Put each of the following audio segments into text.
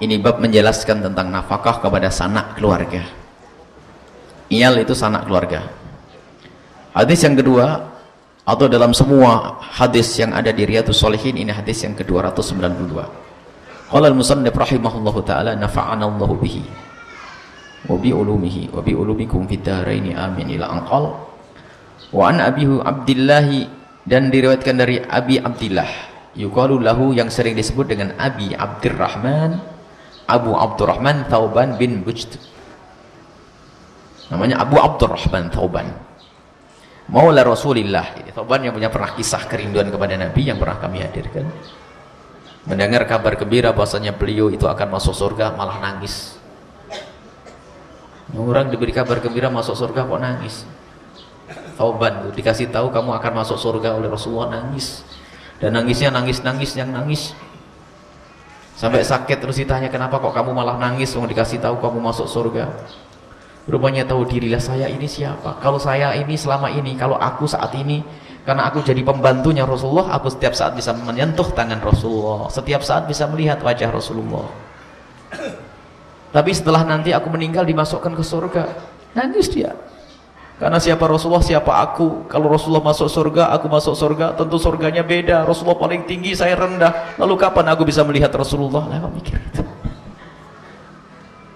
Ini bab menjelaskan tentang nafkah kepada sanak keluarga. Iyal itu sanak keluarga. Hadis yang kedua, atau dalam semua hadis yang ada di Riyadhus Shalihin, ini hadis yang ke-292. Qala al-musannif rahimahullahu taala, nafa'ana Allahu bihi wa bi ulumihi wa bi ulumikum fid dharain amin ila anqal. Wa an Abi Abdillah, dan diriwayatkan dari Abi Abdillah, yuqalu lahu, yang sering disebut dengan Abi Abdurrahman, Abu Abdurrahman Thauban bin Bujd. Namanya Abu Abdurrahman Thauban, Maula Rasulillah. Ini Thauban yang punya pernah kisah kerinduan kepada Nabi yang pernah kami hadirkan. Mendengar kabar gembira bahwasanya beliau itu akan masuk surga, malah nangis. Orang diberi kabar gembira masuk surga kok nangis? Thauban dikasih tahu kamu akan masuk surga oleh Rasulullah, nangis. Dan nangisnya nangis yang nangis sampai sakit. Terus ditanya, kenapa kok kamu malah nangis? Mau dikasih tahu kamu masuk surga. Rupanya tahu dirilah, saya ini siapa? Kalau saya ini selama ini, kalau aku saat ini, karena aku jadi pembantunya Rasulullah, aku setiap saat bisa menyentuh tangan Rasulullah, setiap saat bisa melihat wajah Rasulullah. Tapi setelah nanti aku meninggal dimasukkan ke surga, nangis dia. Karena siapa Rasulullah, siapa aku? Kalau Rasulullah masuk surga, aku masuk surga, tentu surganya beda. Rasulullah paling tinggi, saya rendah. Lalu kapan aku bisa melihat Rasulullah? Lah, mikir itu.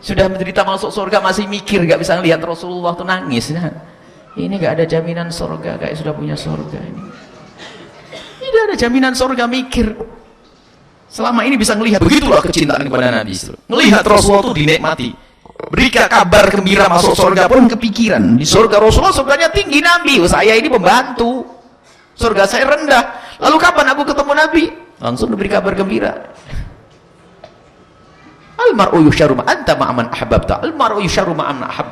Sudah menderita masuk surga masih mikir gak bisa melihat Rasulullah, tuh nangis. Nah, ini gak ada jaminan surga, kayak sudah punya surga ini. Tidak ada jaminan surga, mikir. Selama ini bisa melihat, begitulah kecintaan kepada Nabi. Melihat Rasulullah itu dinikmati. Berikan kabar gembira masuk surga pun kepikiran. Di surga Rasulullah, surganya tinggi, Nabi. Saya ini pembantu. Surga saya rendah. Lalu kapan aku ketemu Nabi? Langsung diberi kabar gembira. Al-mar'u yusharu ma'anta ma'aman ahbabta. Al-mar'u yusharu ma'aman ahab.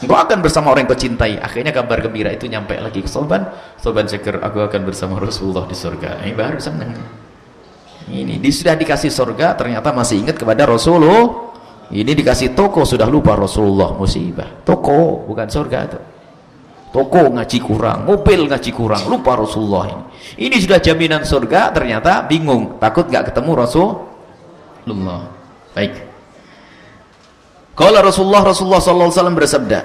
Engkau akan bersama orang yang kau cintai. Akhirnya kabar gembira itu nyampe lagi ke Thauban. Thauban syukur, aku akan bersama Rasulullah di surga. Ini baru senang. Ini sudah dikasih surga, ternyata masih ingat kepada Rasulullah. Ini dikasih toko, sudah lupa Rasulullah. Musibah. Toko bukan surga itu. Toko ngaji kurang, mobil ngaji kurang, lupa Rasulullah. Ini sudah jaminan surga, ternyata bingung, takut gak ketemu Rasulullah. Baik. Kalau Rasulullah sallallahu alaihi wasallam bersabda,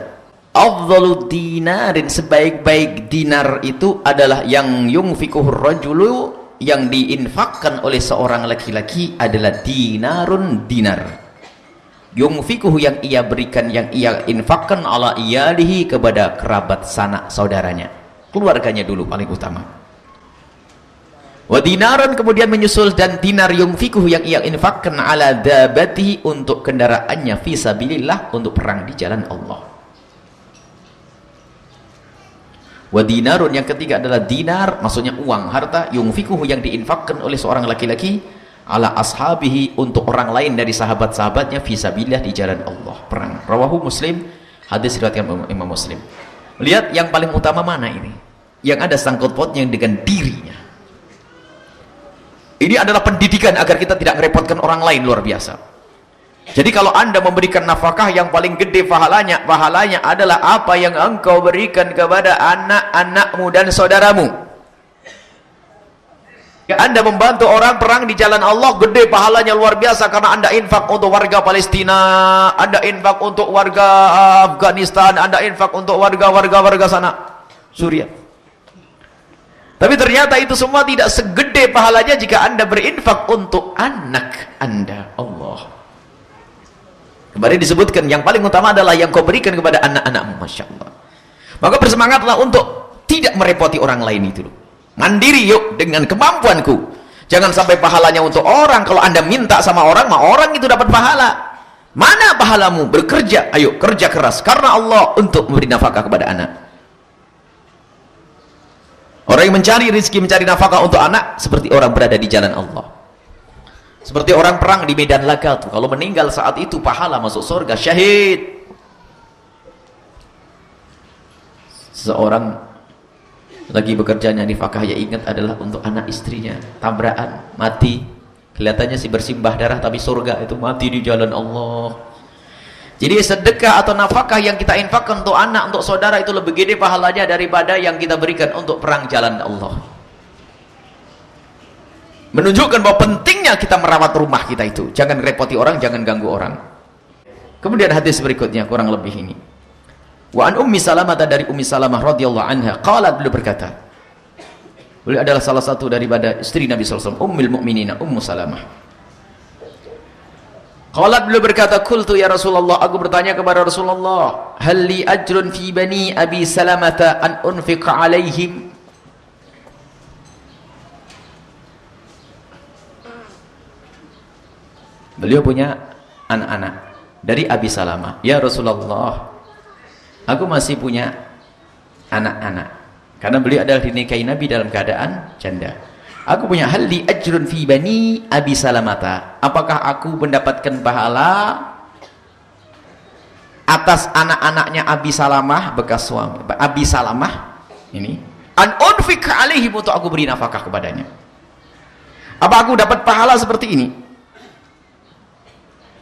afdhalu dinarin, sebaik-baik dinar itu adalah yang yunfikuhur rajulu, yang diinfakkan oleh seorang laki-laki adalah dinarun dinar. Yunfikuhu, yang ia berikan, yang ia infakkan, ala iyalihi, kepada kerabat sanak saudaranya, keluarganya dulu paling utama. Wa dinaran, kemudian menyusul, dan dinar yunfikuhu, yang ia infakkan, ala dabatihi, untuk kendaraannya, fi sabilillah, untuk perang di jalan Allah. Wa dinarun, yang ketiga adalah dinar, maksudnya uang, harta, yunfikuhu, yang diinfakkan oleh seorang laki-laki, ala ashabihi, untuk orang lain dari sahabat-sahabatnya, fisabilillah, di jalan Allah, perang. Rawahu Muslim, hadis riwayat Imam Muslim. Lihat yang paling utama mana ini, yang ada sangkut pautnya dengan dirinya. Ini adalah pendidikan agar kita tidak merepotkan orang lain, luar biasa. Jadi kalau Anda memberikan nafkah, yang paling gede pahalanya adalah apa yang engkau berikan kepada anak-anakmu dan saudaramu. Anda membantu orang perang di jalan Allah, gede pahalanya, luar biasa, karena Anda infak untuk warga Palestina, Anda infak untuk warga Afghanistan, Anda infak untuk warga sana Suriah. Tapi ternyata itu semua tidak segede pahalanya jika Anda berinfak untuk anak Anda. Allah. Kemarin disebutkan yang paling utama adalah yang kau berikan kepada anak-anakmu. Masya Allah. Maka bersemangatlah untuk tidak merepoti orang lain itu. Mandiri yuk, dengan kemampuanku. Jangan sampai pahalanya untuk orang. Kalau Anda minta sama orang, orang itu dapat pahala. Mana pahalamu? Bekerja, ayo kerja keras karena Allah untuk memberi nafkah kepada anak. Orang yang mencari rezeki, mencari nafkah untuk anak, seperti orang berada di jalan Allah. Seperti orang perang di medan laga tuh. Kalau meninggal saat itu, pahala masuk surga, syahid. Seorang lagi bekerja nyari nafkah, ya ingat adalah untuk anak istrinya, tabrakan, mati, kelihatannya sih bersimbah darah, tapi surga itu mati di jalan Allah. Jadi sedekah atau nafkah yang kita infakkan untuk anak, untuk saudara, itu lebih gede pahalanya daripada yang kita berikan untuk perang jalan Allah. menunjukkan bahwa pentingnya kita merawat rumah kita itu, jangan repoti orang, jangan ganggu orang. Kemudian hadis berikutnya kurang lebih ini, wa an Ummi Salamah, dari Ummi Salamah radhiyallahu anha, qalat, beliau berkata, beliau adalah salah satu daripada istri Nabi SAW, Ummul Mukminin Ummu Salamah. Qalat, beliau berkata, qultu ya Rasulullah, aku bertanya kepada Rasulullah, hal li ajrun fi bani Abi Salamata an unfiqa alaihim? Beliau punya anak-anak dari Abi Salamah. Ya Rasulullah, aku masih punya anak-anak, karena beliau adalah dinikahi Nabi dalam keadaan janda. Aku punya hal li ajrun fi bani Abi Salamata, apakah aku mendapatkan pahala atas anak-anaknya Abi Salamah, bekas suami Abi Salamah ini, an unfiqa alaihim, untuk aku beri nafkah kepadanya. Apa aku dapat pahala seperti ini?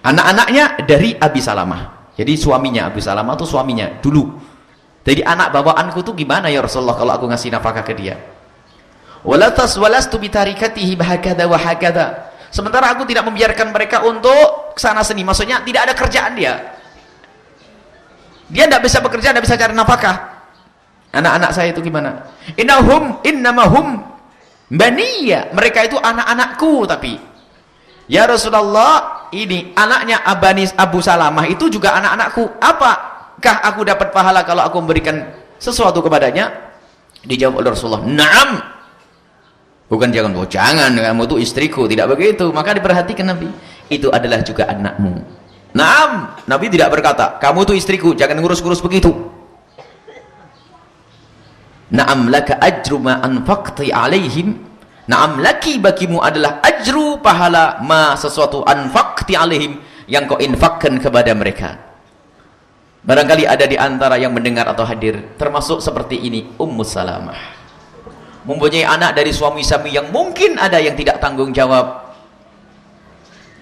Anak-anaknya dari Abi Salamah, jadi suaminya Abi Salamah itu suaminya dulu. Jadi anak bawaanku tuh gimana ya Rasulullah kalau aku ngasih nafkah ke dia? Walastu bitarikatihi bahakada wa hakada, sementara aku tidak membiarkan mereka untuk sana sini, maksudnya tidak ada kerjaan dia tidak bisa bekerja, tidak bisa cari nafkah. Anak-anak saya itu gimana? Innamahum baniya, mereka itu anak-anakku. Tapi ya Rasulullah, ini anaknya Abu Salamah itu juga anak-anakku, apakah aku dapat pahala kalau aku memberikan sesuatu kepadanya? Dijawab oleh Rasulullah, na'am. Bukan jangan, oh jangan, kamu itu istriku, tidak begitu. Maka diperhatikan Nabi, itu adalah juga anakmu. Naam, Nabi tidak berkata, kamu itu istriku, jangan ngurus-ngurus begitu. Naam laka ajru ma anfaqti alaihim. Naam laki, bagimu adalah ajru, pahala, ma sesuatu, anfaqti alaihim, yang kau infakkan kepada mereka. Barangkali ada di antara yang mendengar atau hadir termasuk seperti ini, Ummu Salamah mempunyai anak dari suami-suami yang mungkin ada yang tidak tanggung jawab,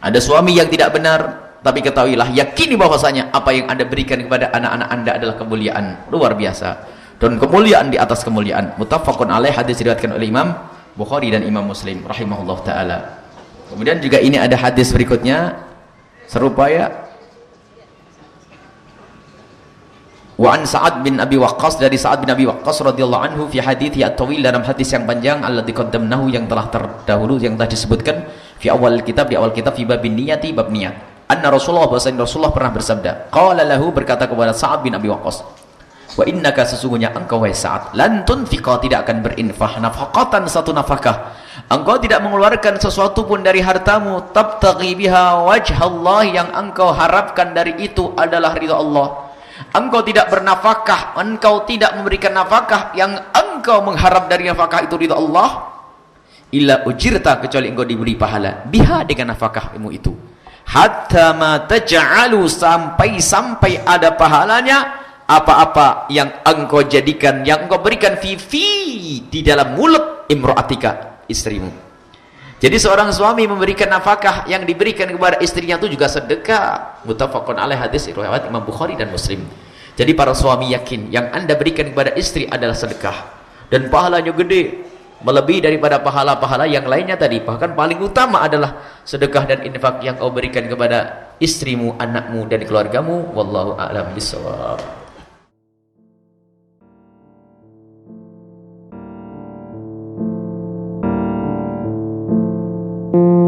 ada suami yang tidak benar. Tapi ketahuilah, yakini bahwasanya apa yang Anda berikan kepada anak-anak Anda adalah kemuliaan luar biasa, dan kemuliaan di atas kemuliaan. Muttafaqun alaih, hadis diriwayatkan oleh Imam Bukhari dan Imam Muslim rahimahullah taala. Kemudian juga ini ada hadis berikutnya serupa ya, wa an Sa'ad bin Abi Waqqas, dari Sa'ad bin Abi Waqqas radhiyallahu anhu, fi hadithi at-tawil, dalam hadis yang panjang, alladzi qaddamnahu, yang telah terdahulu, yang telah disebutkan fi awal kitab, di awal kitab, fi babin niyati, bab niat. Anna Rasulullah, bahwasanya Rasulullah pernah bersabda, qala lahu, berkata kepada Sa'ad bin Abi Waqqas, wa innaka, sesungguhnya engkau wahai Sa'ad, lan tunfiqa, tidak akan berinfah, nafaqatan, satu nafkah, engkau tidak mengeluarkan sesuatu pun dari hartamu, tabtaghi biha wajhallah, yang engkau harapkan dari itu adalah ridha Allah. Engkau tidak bernafkah, engkau tidak memberikan nafkah yang engkau mengharap dari nafkah itu ridha Allah, illa ujirta, kecuali engkau diberi pahala, biha, dengan nafkahmu itu, hatta ma taj'alu, sampai ada pahalanya apa-apa yang engkau jadikan, yang engkau berikan, fi di dalam mulut imra'atika, istrimu. Jadi seorang suami memberikan nafkah yang diberikan kepada istrinya itu juga sedekah. Muttafaqun alaih, hadis riwayat Imam Bukhari dan Muslim. Jadi para suami yakin yang Anda berikan kepada istri adalah sedekah, dan pahalanya gede, melebihi daripada pahala-pahala yang lainnya tadi. Bahkan paling utama adalah sedekah dan infak yang kau berikan kepada istrimu, anakmu, dan keluargamu. Wallahu a'lam bishawab. You.